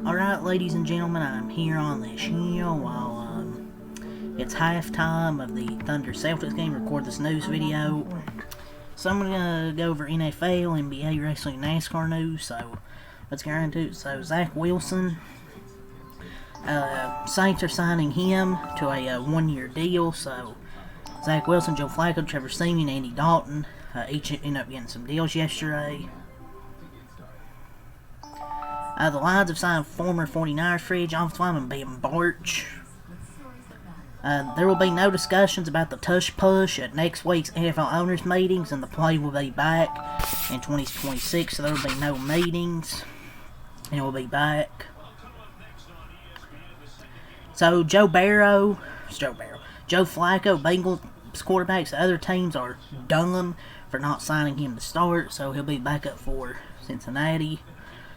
Alright, ladies and gentlemen, I'm here on this show while it's halftime of the Thunder Celtics game. Record this news video. So I'm gonna go over NFL, NBA, wrestling, NASCAR news. So let's get into it. So Zach Wilson, Saints are signing him to a one-year deal. So Zach Wilson, Joe Flacco, Trevor Siemian, Andy Dalton, each ended up getting some deals yesterday. The Lions have signed former 49ers free agent offensive lineman Ben Barch. There will be no discussions about the tush push at next week's NFL owners meetings, and the play will be back in 2026, so there will be no meetings, and it will be back. So Joe Flacco, Bengals quarterbacks, the other teams are dumb for not signing him to start, so he'll be back up for Cincinnati.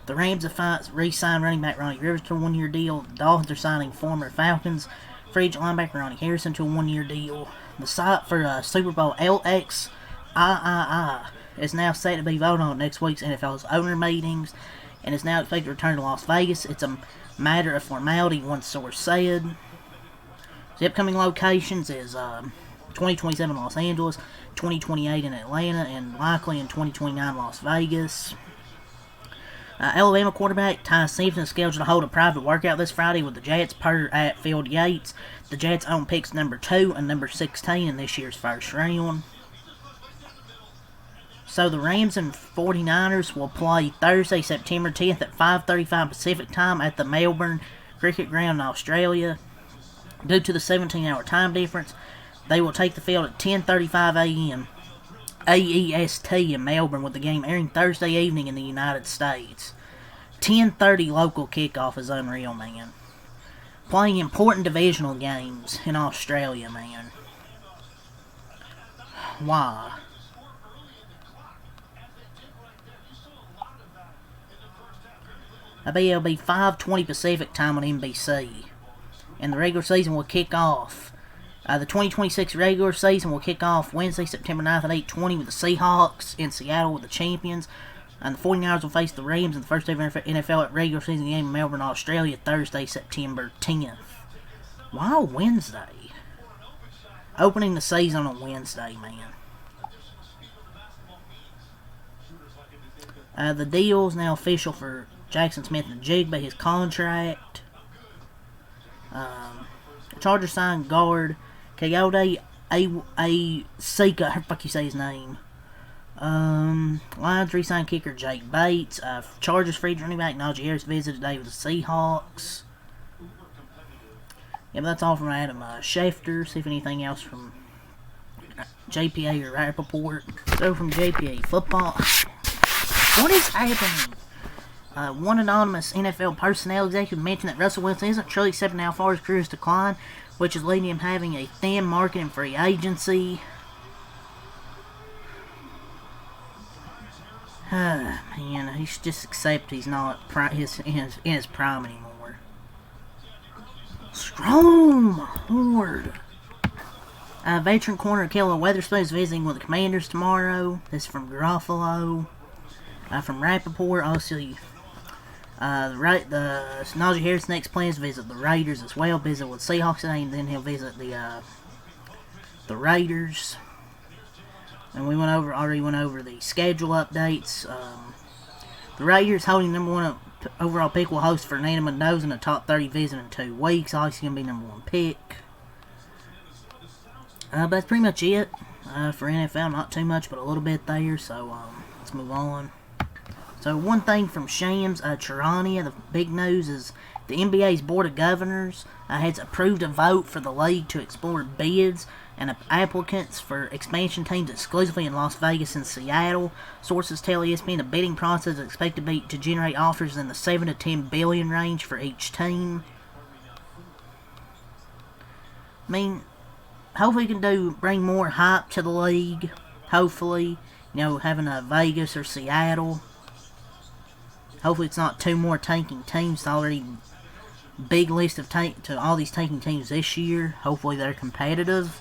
The Rams have re-signed running back Ronnie Rivers to a one-year deal. The Dolphins are signing former Falcons free agent linebacker Ronnie Harrison to a one-year deal. The site for Super Bowl LXIII is now set to be voted on next week's NFL's owner meetings, and is now expected to return to Las Vegas. It's a matter of formality, one source said. The upcoming locations is 2027 Los Angeles, 2028 in Atlanta, and likely in 2029 Las Vegas. Alabama quarterback Ty Simpson is scheduled to hold a private workout this Friday with the Jets per Field Yates. The Jets own picks number 2 and number 16 in this year's first round. So the Rams and 49ers will play Thursday, September 10th at 5:35 Pacific time at the Melbourne Cricket Ground in Australia. Due to the 17-hour time difference, they will take the field at 10:35 a.m. AEST in Melbourne, with the game airing Thursday evening in the United States. 10:30 local kickoff is unreal, man. Playing important divisional games in Australia, man. Why? It'll be 5:20 Pacific time on NBC. And the regular season will kick off. The 2026 regular season will kick off Wednesday, September 9th at 8:20 with the Seahawks in Seattle with the champions. And the 49ers will face the Rams in the first ever NFL regular season game in Melbourne, Australia, Thursday, September 10th. Why Wednesday? Opening the season on Wednesday, man. The deal is now official for Jackson Smith-Njigba, his contract. Chargers signed guard Coyote Sika, how the fuck you say his name? Lions re-signed kicker Jake Bates. Chargers free running back Najee Harris visited today with the Seahawks. Yeah, but that's all from Adam Schefter. See if anything else from JPA or Rappaport. So from JPA football. What is happening? One anonymous NFL personnel executive mentioned that Russell Wilson isn't truly accepting how far his career has declined, which is leading him having a thin market in free agency. Man, he should just accept he's not in his prime anymore. Strong Lord. Veteran corner Killer Weatherspoon is visiting with the Commanders tomorrow. This is from Garofalo. From Rappaport, obviously. Najee Harris next plans to visit the Raiders as well. Visit with Seahawks today, and then he'll visit the Raiders. And we already went over the schedule updates. The Raiders, holding number 1 overall pick, will host Fernando Mendoza in the top 30 visit in 2 weeks. Obviously, going to be number 1 pick. But that's pretty much it for NFL. Not too much, but a little bit there. So let's move on. So one thing from Shams Charania, the big news is the NBA's Board of Governors has approved a vote for the league to explore bids and applicants for expansion teams exclusively in Las Vegas and Seattle. Sources tell ESPN the bidding process is expected to generate offers in the 7 to 10 billion range for each team. I mean, hopefully we can bring more hype to the league. Hopefully, having a Vegas or Seattle. Hopefully it's not 2 more tanking teams. It's already big list of to all these tanking teams this year. Hopefully they're competitive.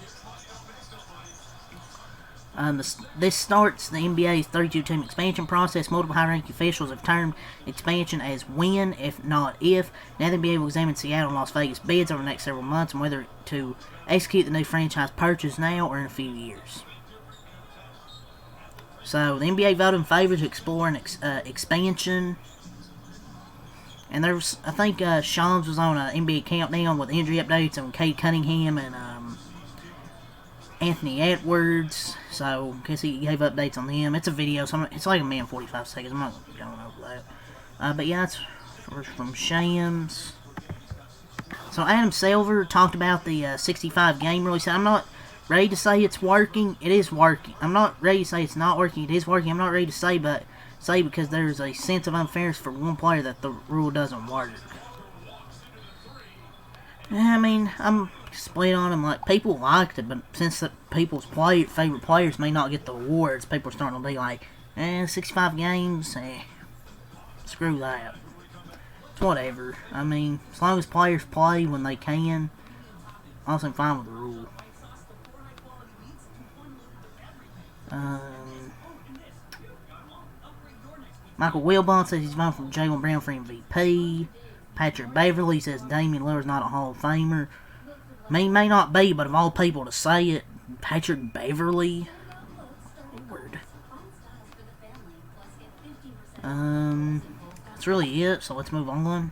This starts the NBA's 32-team expansion process. Multiple high-ranking officials have termed expansion as when, if not if. Now the NBA will examine Seattle and Las Vegas bids over the next several months and whether to execute the new franchise purchase now or in a few years. So the NBA voted in favor to explore an expansion. And there's, I think Shams was on an NBA Countdown with injury updates on Cade Cunningham and Anthony Edwards, so I guess he gave updates on them. It's a video, so it's like a minute 45 seconds. I'm not going over that. But yeah, it's from Shams. So Adam Silver talked about the 65 game rule. He said, I'm not ready to say it's working. It is working. I'm not ready to say it's not working. It is working. I'm not ready to say because there's a sense of unfairness for one player that the rule doesn't work. I mean, I'm split on him. Like, people liked it, but since the people's favorite players may not get the awards, people are starting to be like, 65 games, screw that. It's whatever. I mean, as long as players play when they can, I'm fine with the rule. Michael Wilbon says he's voting for Jaylen Brown for MVP. Patrick Beverly says Damian Lillard's not a Hall of Famer. May not be, but of all people to say it, Patrick Beverly. Weird. That's really it, so let's move on.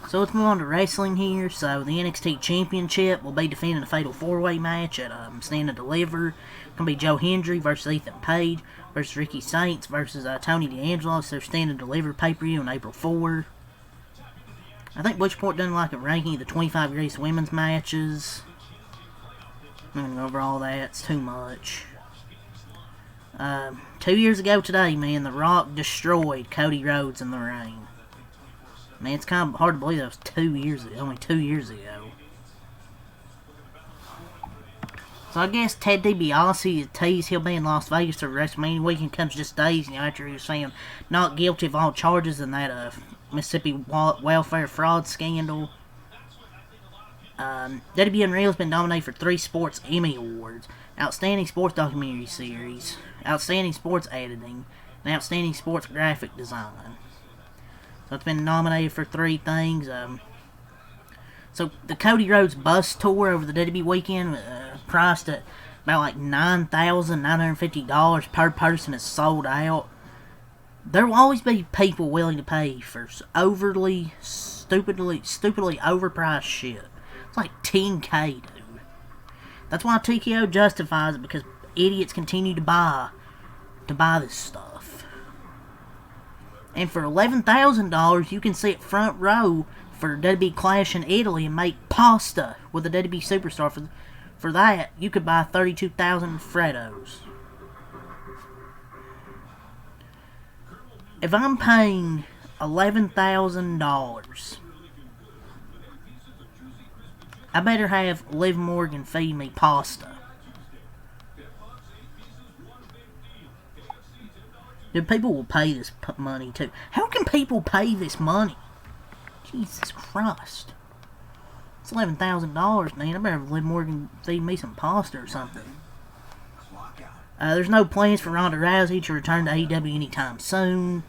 So let's move on to wrestling here. So the NXT Championship will be defending a Fatal 4-Way match at Stand and Deliver. It's going to be Joe Hendry versus Ethan Page versus Ricky Saints versus Tony D'Angelo. It's their Stand and Deliver pay-per-view on April 4. I think Butchport doesn't like a ranking of the 25 greatest women's matches. I'm going to go over all that. It's too much. 2 years ago today, man, The Rock destroyed Cody Rhodes in the ring. Man, it's kind of hard to believe that was 2 years ago. Only 2 years ago. So I guess Ted DiBiase teased he'll be in Las Vegas for WrestleMania weekend. Comes just days after he was found not guilty of all charges in that Mississippi welfare fraud scandal. WWE Unreal has been nominated for 3 Sports Emmy Awards: Outstanding Sports Documentary Series, Outstanding Sports Editing, and Outstanding Sports Graphic Design. So it's been nominated for 3 things. So the Cody Rhodes bus tour over the WWE weekend, priced at about like $9,950 per person, is sold out. There will always be people willing to pay for stupidly overpriced shit. It's like $10K, dude. That's why TKO justifies it, because idiots continue to buy this stuff. And for $11,000, you can sit front row for WWE Clash in Italy and make pasta with a WWE superstar. For that, you could buy 32,000 Freddos. If I'm paying $11,000, I better have Liv Morgan feed me pasta. Dude, people will pay this money too. How can people pay this money? Jesus Christ. It's $11,000, man. I better have Liv Morgan feed me some pasta or something. There's no plans for Ronda Rousey to return to AEW anytime soon.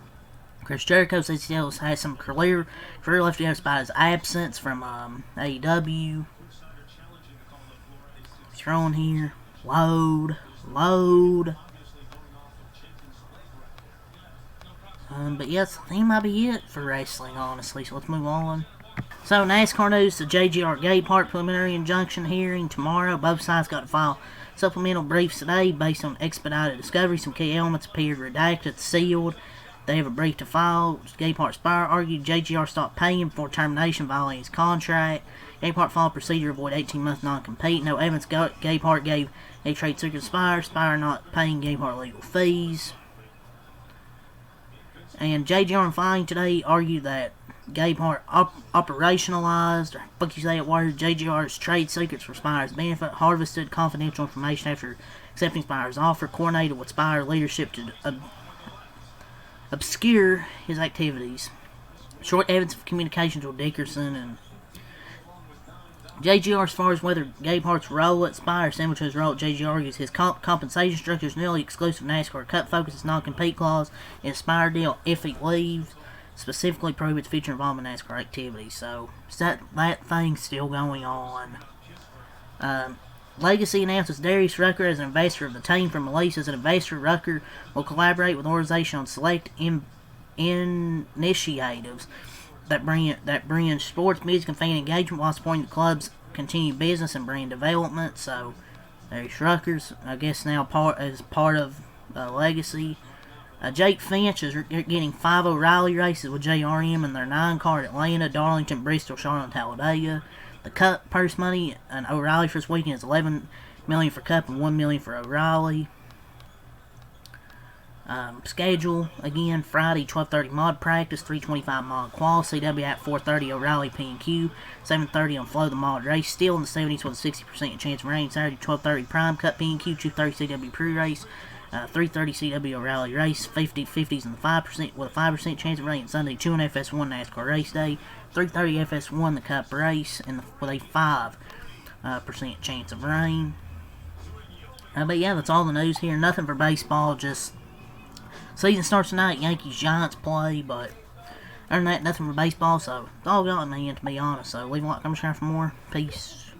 Chris Jericho says he still has some career left to go despite his absence from AEW. Throwing here. Load. But yes, I think that might be it for wrestling, honestly. So let's move on. So NASCAR news: the JGR Gapehart preliminary injunction hearing tomorrow. Both sides got to file supplemental briefs today based on expedited discovery. Some key elements appeared redacted, sealed. They have a brief to file. Gapehart Spire argued JGR stopped paying before termination, violating his contract. Gapehart followed procedure to avoid 18-month non-compete. No evidence Gapehart gave a trade secret to Spire. Spire not paying Gapehart legal fees. And JGR and Fine today argued that Gapehart operationalized, or fuck you say it word, JGR's trade secrets for Spire's benefit, harvested confidential information after accepting Spire's offer, coordinated with Spire leadership to obscure his activities. Short evidence of communications with Dickerson, and JGR, as far as whether Gabehart's role at Spire is similar to his role at JGR, is his compensation structure is nearly exclusive NASCAR Cup focuses non-compete clause in his Spire deal if he leaves, specifically prohibits future involvement in NASCAR activities. So that thing's still going on. Legacy announces Darius Rucker as an investor of the team. From release as an investor, Rucker will collaborate with the organization on select initiatives that bring sports, music, and fan engagement while supporting the club's continued business and brand development. So, Darius Rucker's, I guess, now part of Legacy. Jake Finch is getting 5 O'Reilly races with JRM in their 9-car at Atlanta, Darlington, Bristol, Charlotte, and Talladega. The Cup purse money and O'Reilly for this weekend is $11 million for Cup and $1 million for O'Reilly. Schedule again: Friday 12:30 mod practice, 3:25 mod qual, CW at 4:30 O'Reilly P&Q, 7:30 on Flow the mod race, still in the 70s with a 60% chance of rain. Saturday 12:30 Prime Cup P&Q, 2:30 CW pre-race, 3:30 CW O'Reilly race, 50/50s in the 5% with a 5% chance of rain. Sunday 2 and FS1 NASCAR race day, 3:30 FS1 the Cup race with a 5% chance of rain. But yeah, that's all the news here. Nothing for baseball, just season starts tonight. Yankees-Giants play, but other than that, nothing for baseball. So, it's all got in the end, to be honest. So, leave a like, comment, share for more. Peace.